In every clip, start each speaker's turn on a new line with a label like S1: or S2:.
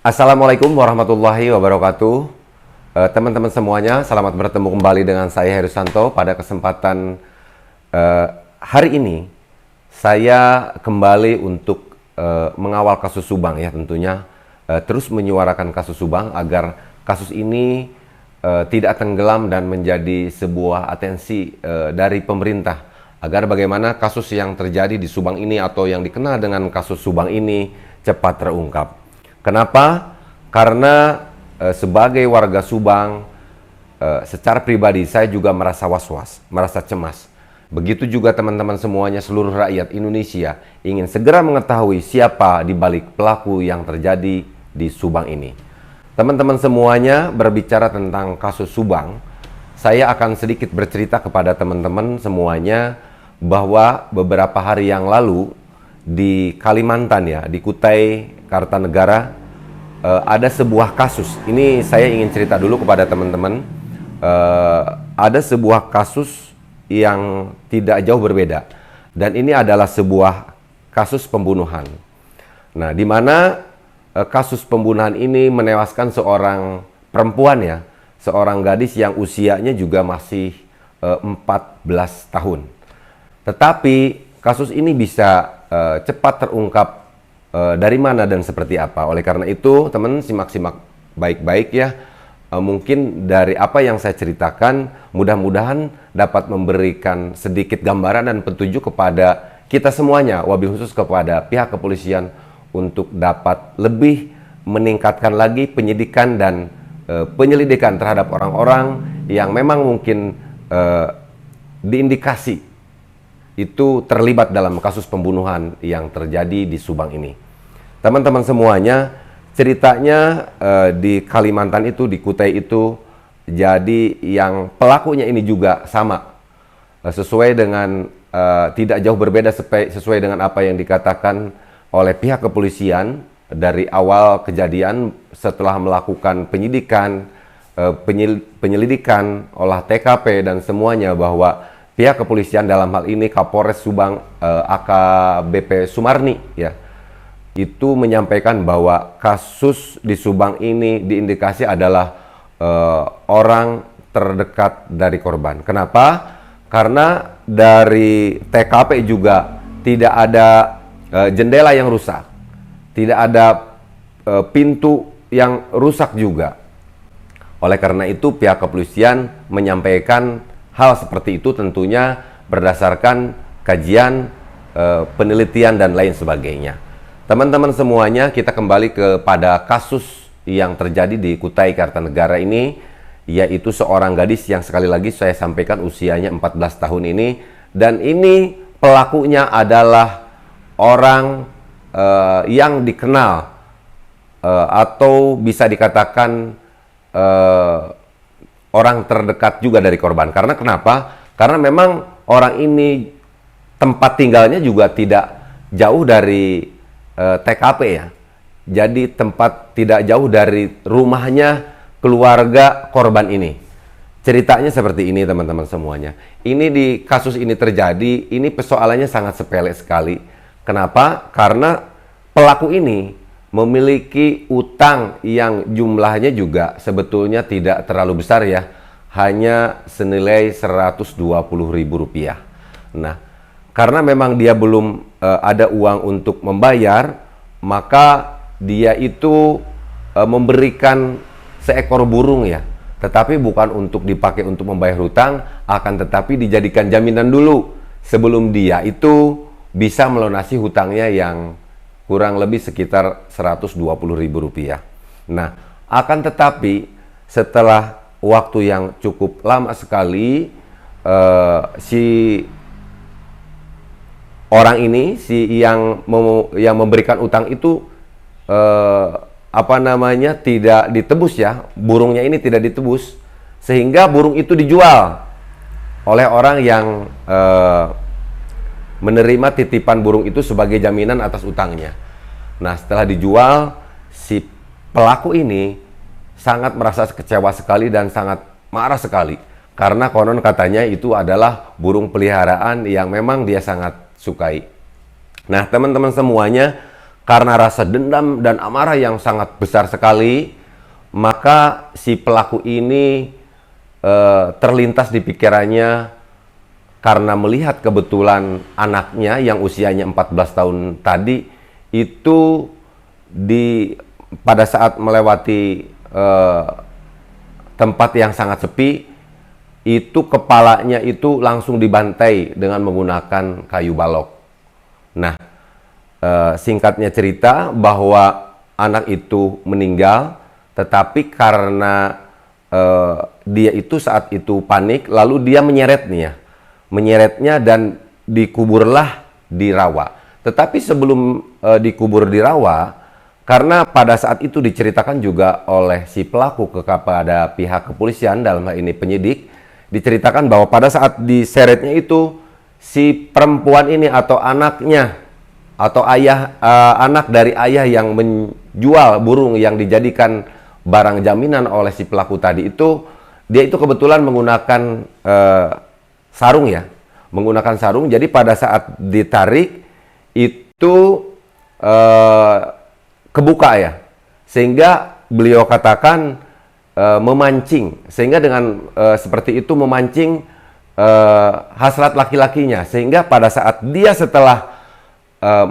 S1: Assalamualaikum warahmatullahi wabarakatuh. Teman-teman semuanya, selamat bertemu kembali dengan saya Heru Santo. Pada kesempatan hari ini, saya kembali untuk mengawal kasus Subang ya tentunya. Terus menyuarakan kasus Subang agar kasus ini tidak tenggelam dan menjadi sebuah atensi dari pemerintah. Agar bagaimana kasus yang terjadi di Subang ini atau yang dikenal dengan kasus Subang ini cepat terungkap. Kenapa? Karena sebagai warga Subang, secara pribadi saya juga merasa was-was, merasa cemas. Begitu juga teman-teman semuanya, seluruh rakyat Indonesia ingin segera mengetahui siapa di balik pelaku yang terjadi di Subang ini. Teman-teman semuanya, berbicara tentang kasus Subang, saya akan sedikit bercerita kepada teman-teman semuanya bahwa beberapa hari yang lalu di Kalimantan ya, di Kutai Kartanegara, ada sebuah kasus. Ini saya ingin cerita dulu kepada teman-teman. Ada sebuah kasus yang tidak jauh berbeda, dan ini adalah sebuah kasus pembunuhan. Nah, di mana kasus pembunuhan ini menewaskan seorang perempuan ya, seorang gadis yang usianya juga masih 14 tahun. Tetapi kasus ini bisa cepat terungkap dari mana dan seperti apa. Oleh karena itu, teman simak-simak baik-baik ya. Mungkin dari apa yang saya ceritakan, mudah-mudahan dapat memberikan sedikit gambaran dan petunjuk kepada kita semuanya, wabil khusus kepada pihak kepolisian untuk dapat lebih meningkatkan lagi penyidikan dan penyelidikan terhadap orang-orang yang memang mungkin diindikasi itu terlibat dalam kasus pembunuhan yang terjadi di Subang ini. Teman-teman semuanya, ceritanya di Kalimantan itu, di Kutai itu, jadi yang pelakunya ini juga sama, sesuai dengan tidak jauh berbeda sesuai dengan apa yang dikatakan oleh pihak kepolisian dari awal kejadian. Setelah melakukan penyidikan, penyelidikan, olah TKP dan semuanya, bahwa pihak kepolisian dalam hal ini Kapolres Subang AKBP Sumarni ya, itu menyampaikan bahwa kasus di Subang ini diindikasi adalah orang terdekat dari korban. Kenapa? Karena dari TKP juga tidak ada jendela yang rusak, tidak ada pintu yang rusak juga. Oleh karena itu pihak kepolisian menyampaikan hal seperti itu tentunya berdasarkan kajian, penelitian dan lain sebagainya. Teman-teman semuanya, kita kembali kepada kasus yang terjadi di Kutai Kartanegara ini, yaitu seorang gadis yang sekali lagi saya sampaikan usianya 14 tahun ini, dan ini pelakunya adalah orang yang dikenal atau bisa dikatakan orang terdekat juga dari korban. Karena kenapa? Karena memang orang ini tempat tinggalnya juga tidak jauh dari TKP ya. Jadi tempat tidak jauh dari rumahnya keluarga korban ini. Ceritanya seperti ini teman-teman semuanya. Ini di kasus ini terjadi, ini persoalannya sangat sepele sekali. Kenapa? Karena pelaku ini memiliki utang yang jumlahnya juga sebetulnya tidak terlalu besar ya, hanya senilai Rp120.000. Nah, karena memang dia belum ada uang untuk membayar, maka dia itu memberikan seekor burung ya, tetapi bukan untuk dipakai untuk membayar hutang, akan tetapi dijadikan jaminan dulu sebelum dia itu bisa melunasi hutangnya yang kurang lebih sekitar Rp120.000. Nah, akan tetapi setelah waktu yang cukup lama sekali, si orang ini, yang memberikan utang itu tidak ditebus ya, burungnya ini tidak ditebus, sehingga burung itu dijual oleh orang yang menerima titipan burung itu sebagai jaminan atas utangnya. Nah, setelah dijual, si pelaku ini sangat merasa kecewa sekali dan sangat marah sekali, karena konon katanya itu adalah burung peliharaan yang memang dia sangat sukai. Nah, teman-teman semuanya, karena rasa dendam dan amarah yang sangat besar sekali, maka si pelaku ini terlintas di pikirannya karena melihat kebetulan anaknya yang usianya 14 tahun tadi itu pada saat melewati tempat yang sangat sepi, itu kepalanya itu langsung dibantai dengan menggunakan kayu balok. Nah, singkatnya cerita bahwa anak itu meninggal, tetapi karena dia itu saat itu panik, lalu dia menyeretnya dan dikuburlah di rawa. Tetapi sebelum dikubur di rawa, karena pada saat itu diceritakan juga oleh si pelaku kepada pihak kepolisian, dalam hal ini penyidik, diceritakan bahwa pada saat diseretnya itu si perempuan ini atau anaknya atau anak dari ayah yang menjual burung yang dijadikan barang jaminan oleh si pelaku tadi itu, dia itu kebetulan menggunakan sarung ya, menggunakan sarung. Jadi pada saat ditarik itu kebuka ya, sehingga beliau katakan memancing, sehingga dengan seperti itu memancing hasrat laki-lakinya, sehingga pada saat dia setelah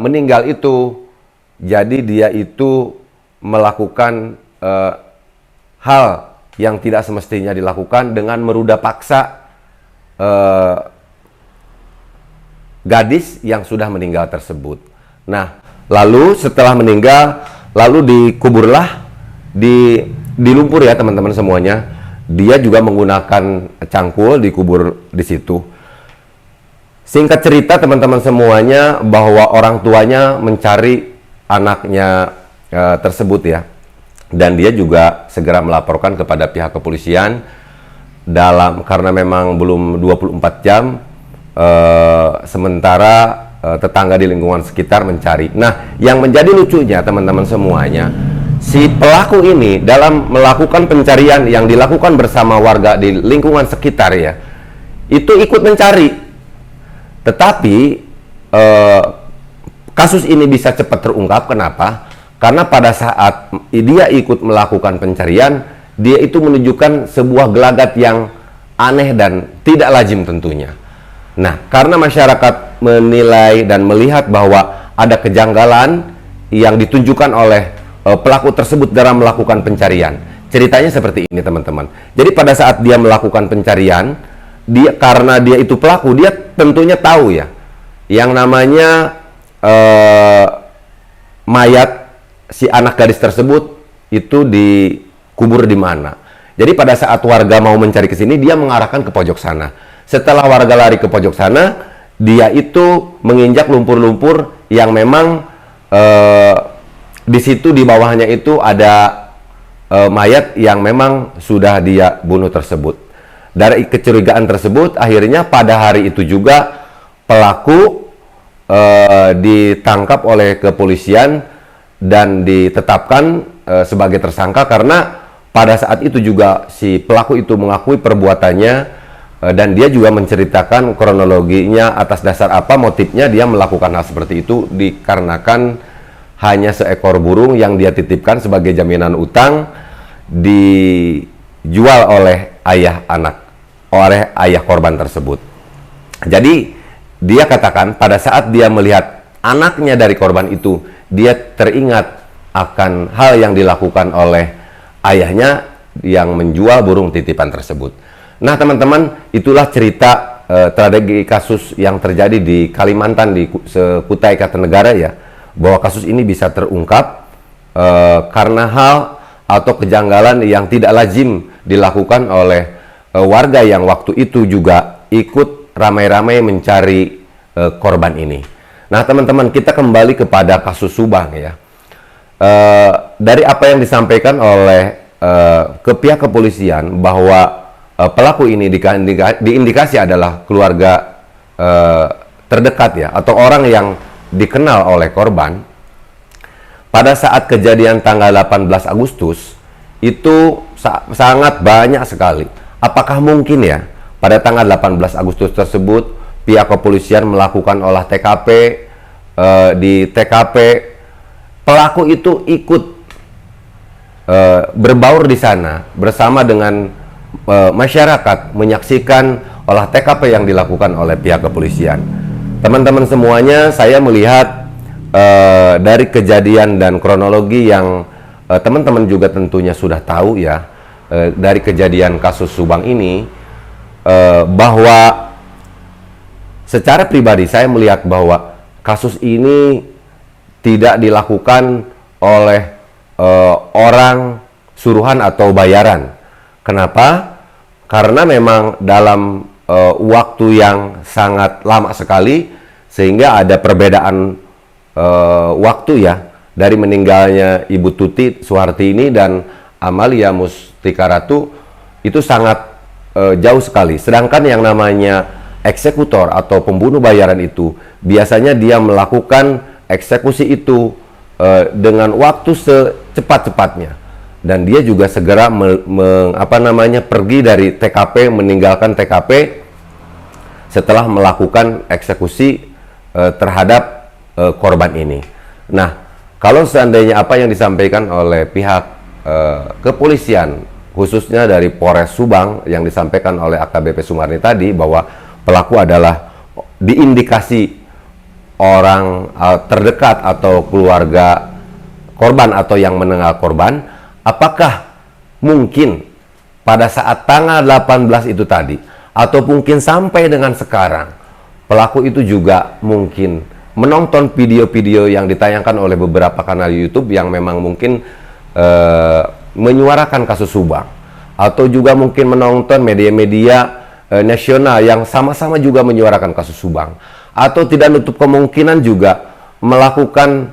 S1: meninggal itu, jadi dia itu melakukan hal yang tidak semestinya dilakukan dengan meruda paksa gadis yang sudah meninggal tersebut. Nah, lalu setelah meninggal, lalu dikuburlah di lumpur ya teman-teman semuanya. Dia juga menggunakan cangkul, dikubur di situ. Singkat cerita teman-teman semuanya, bahwa orang tuanya mencari anaknya tersebut ya. Dan dia juga segera melaporkan kepada pihak kepolisian karena memang belum 24 jam, sementara tetangga di lingkungan sekitar mencari. Nah, yang menjadi lucunya teman-teman semuanya, si pelaku ini dalam melakukan pencarian yang dilakukan bersama warga di lingkungan sekitar ya, itu ikut mencari. Tetapi kasus ini bisa cepat terungkap. Kenapa? Karena pada saat dia ikut melakukan pencarian, dia itu menunjukkan sebuah gelagat yang aneh dan tidak lazim tentunya. Nah, karena masyarakat menilai dan melihat bahwa ada kejanggalan yang ditunjukkan oleh pelaku tersebut dalam melakukan pencarian. Ceritanya seperti ini teman-teman. Jadi pada saat dia melakukan pencarian, karena dia itu pelaku, dia tentunya tahu ya, yang namanya mayat si anak gadis tersebut itu dikubur di mana. Jadi pada saat warga mau mencari ke sini, dia mengarahkan ke pojok sana. Setelah warga lari ke pojok sana, dia itu menginjak lumpur-lumpur yang memang di situ di bawahnya itu ada mayat yang memang sudah dia bunuh tersebut. Dari kecurigaan tersebut, akhirnya pada hari itu juga pelaku ditangkap oleh kepolisian dan ditetapkan sebagai tersangka, karena pada saat itu juga si pelaku itu mengakui perbuatannya dan dia juga menceritakan kronologinya atas dasar apa motifnya dia melakukan hal seperti itu, dikarenakan hanya seekor burung yang dia titipkan sebagai jaminan utang dijual oleh ayah korban tersebut. Jadi dia katakan pada saat dia melihat anaknya dari korban itu, dia teringat akan hal yang dilakukan oleh ayahnya yang menjual burung titipan tersebut. Nah teman-teman, itulah cerita tragedi kasus yang terjadi di Kalimantan, di Kutai Kartanegara ya, bahwa kasus ini bisa terungkap karena hal atau kejanggalan yang tidak lazim dilakukan oleh warga yang waktu itu juga ikut ramai-ramai mencari korban ini. Nah teman-teman, kita kembali kepada kasus Subang ya. Dari apa yang disampaikan oleh ke pihak kepolisian, bahwa pelaku ini diindikasi adalah keluarga terdekat ya, atau orang yang dikenal oleh korban. Pada saat kejadian tanggal 18 Agustus itu sangat banyak sekali. Apakah mungkin ya pada tanggal 18 Agustus tersebut pihak kepolisian melakukan olah TKP, di TKP pelaku itu ikut berbaur di sana bersama dengan masyarakat menyaksikan olah TKP yang dilakukan oleh pihak kepolisian. Teman-teman semuanya, saya melihat dari kejadian dan kronologi yang teman-teman juga tentunya sudah tahu ya, dari kejadian kasus Subang ini, bahwa secara pribadi saya melihat bahwa kasus ini tidak dilakukan oleh orang suruhan atau bayaran. Kenapa? Karena memang dalam waktu yang sangat lama sekali, sehingga ada perbedaan waktu ya, dari meninggalnya Ibu Tuti Suharti ini dan Amalia Mustika Ratu itu sangat jauh sekali. Sedangkan yang namanya eksekutor atau pembunuh bayaran itu biasanya dia melakukan eksekusi itu dengan waktu secepat-cepatnya, dan dia juga segera pergi dari TKP, meninggalkan TKP setelah melakukan eksekusi terhadap korban ini. Nah, kalau seandainya apa yang disampaikan oleh pihak kepolisian, khususnya dari Polres Subang yang disampaikan oleh AKBP Sumarni tadi, bahwa pelaku adalah diindikasi orang terdekat atau keluarga korban atau yang mengenal korban, apakah mungkin pada saat tanggal 18 itu tadi, atau mungkin sampai dengan sekarang, pelaku itu juga mungkin menonton video-video yang ditayangkan oleh beberapa kanal YouTube yang memang mungkin menyuarakan kasus Subang, atau juga mungkin menonton media-media nasional yang sama-sama juga menyuarakan kasus Subang, atau tidak nutup kemungkinan juga melakukan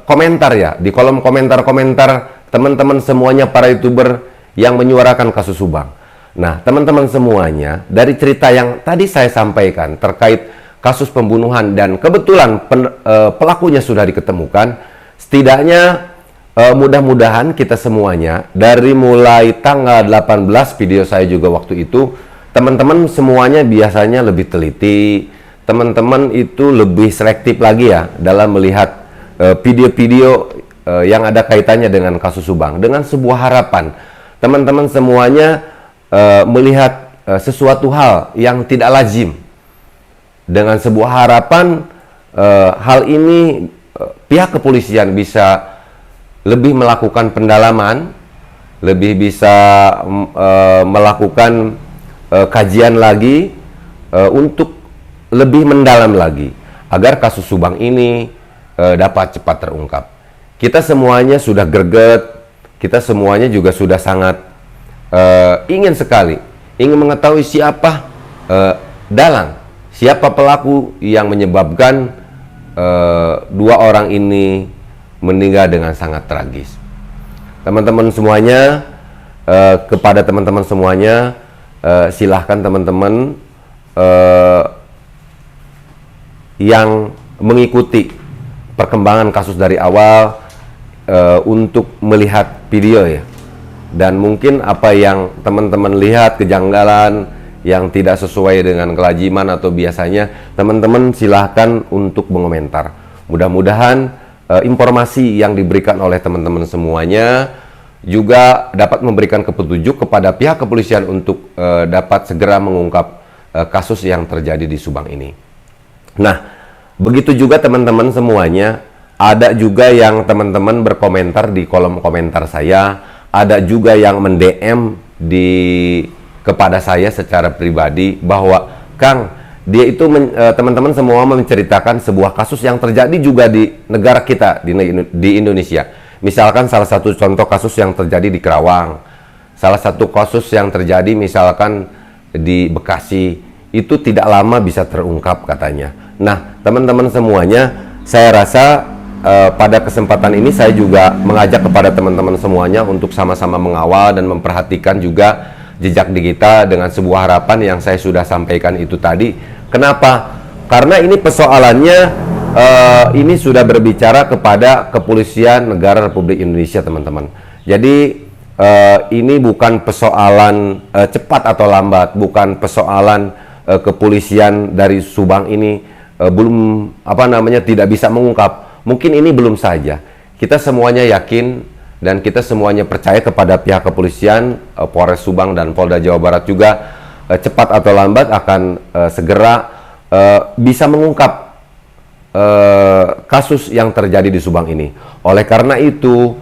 S1: komentar ya, di kolom komentar-komentar teman-teman semuanya para YouTuber yang menyuarakan kasus Subang. Nah, teman-teman semuanya, dari cerita yang tadi saya sampaikan terkait kasus pembunuhan dan kebetulan pelakunya sudah diketemukan, setidaknya mudah-mudahan kita semuanya, dari mulai tanggal 18 video saya juga waktu itu, teman-teman semuanya biasanya lebih teliti, teman-teman itu lebih selektif lagi ya dalam melihat video-video yang ada kaitannya dengan kasus Subang, dengan sebuah harapan teman-teman semuanya melihat sesuatu hal yang tidak lazim, dengan sebuah harapan hal ini pihak kepolisian bisa lebih melakukan pendalaman, lebih bisa melakukan kajian lagi untuk lebih mendalam lagi agar kasus Subang ini dapat cepat terungkap. Kita semuanya sudah greget, kita semuanya juga sudah sangat ingin sekali mengetahui siapa dalang, siapa pelaku yang menyebabkan dua orang ini meninggal dengan sangat tragis. Teman-teman semuanya, kepada teman-teman semuanya, silahkan teman-teman yang mengikuti perkembangan kasus dari awal untuk melihat video ya, dan mungkin apa yang teman-teman lihat kejanggalan yang tidak sesuai dengan kelaziman atau biasanya, teman-teman silahkan untuk mengomentar. Mudah-mudahan informasi yang diberikan oleh teman-teman semuanya juga dapat memberikan petunjuk kepada pihak kepolisian untuk dapat segera mengungkap kasus yang terjadi di Subang ini. Nah, begitu juga teman-teman semuanya, ada juga yang teman-teman berkomentar di kolom komentar saya, ada juga yang mend-DM kepada saya secara pribadi bahwa Kang, dia itu teman-teman semua menceritakan sebuah kasus yang terjadi juga di negara kita, di Indonesia. Misalkan salah satu contoh kasus yang terjadi di Kerawang, salah satu kasus yang terjadi misalkan di Bekasi, itu tidak lama bisa terungkap katanya. Nah, teman-teman semuanya, saya rasa pada kesempatan ini saya juga mengajak kepada teman-teman semuanya untuk sama-sama mengawal dan memperhatikan juga jejak digital dengan sebuah harapan yang saya sudah sampaikan itu tadi. Kenapa? Karena ini persoalannya ini sudah berbicara kepada Kepolisian Negara Republik Indonesia, teman-teman. Jadi ini bukan persoalan cepat atau lambat, bukan persoalan kepolisian dari Subang ini belum tidak bisa mengungkap. Mungkin ini belum saja. Kita semuanya yakin dan kita semuanya percaya kepada pihak kepolisian, Polres Subang dan Polda Jawa Barat juga cepat atau lambat akan segera bisa mengungkap kasus yang terjadi di Subang ini. Oleh karena itu,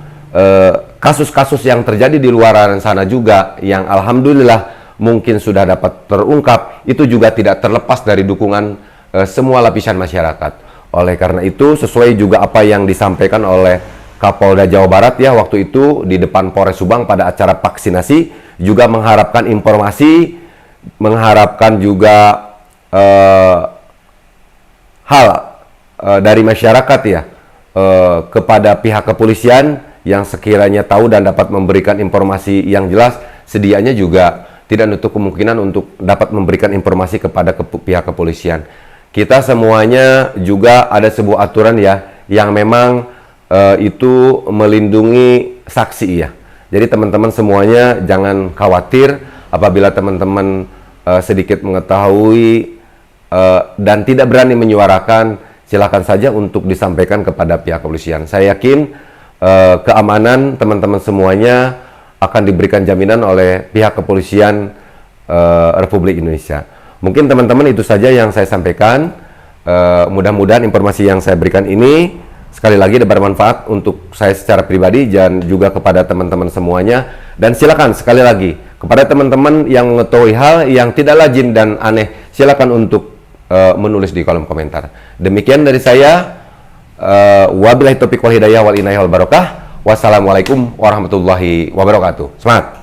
S1: kasus-kasus yang terjadi di luar sana juga yang alhamdulillah mungkin sudah dapat terungkap, itu juga tidak terlepas dari dukungan semua lapisan masyarakat. Oleh karena itu, sesuai juga apa yang disampaikan oleh Kapolda Jawa Barat ya waktu itu di depan Polres Subang pada acara vaksinasi, juga mengharapkan informasi, mengharapkan juga hal dari masyarakat ya kepada pihak kepolisian yang sekiranya tahu dan dapat memberikan informasi yang jelas, sedianya juga tidak menutup kemungkinan untuk dapat memberikan informasi kepada pihak kepolisian. Kita semuanya juga ada sebuah aturan ya, yang memang itu melindungi saksi ya. Jadi teman-teman semuanya jangan khawatir apabila teman-teman sedikit mengetahui dan tidak berani menyuarakan, silakan saja untuk disampaikan kepada pihak kepolisian. Saya yakin keamanan teman-teman semuanya akan diberikan jaminan oleh pihak kepolisian Republik Indonesia. Mungkin teman-teman itu saja yang saya sampaikan. Mudah-mudahan informasi yang saya berikan ini sekali lagi bermanfaat untuk saya secara pribadi dan juga kepada teman-teman semuanya. Dan silakan sekali lagi kepada teman-teman yang mengetahui hal yang tidak lazim dan aneh, silakan untuk menulis di kolom komentar. Demikian dari saya. Wabillahi taufiq wal hidayah wal inayah wal barakah. Wassalamualaikum warahmatullahi wabarakatuh. Semangat.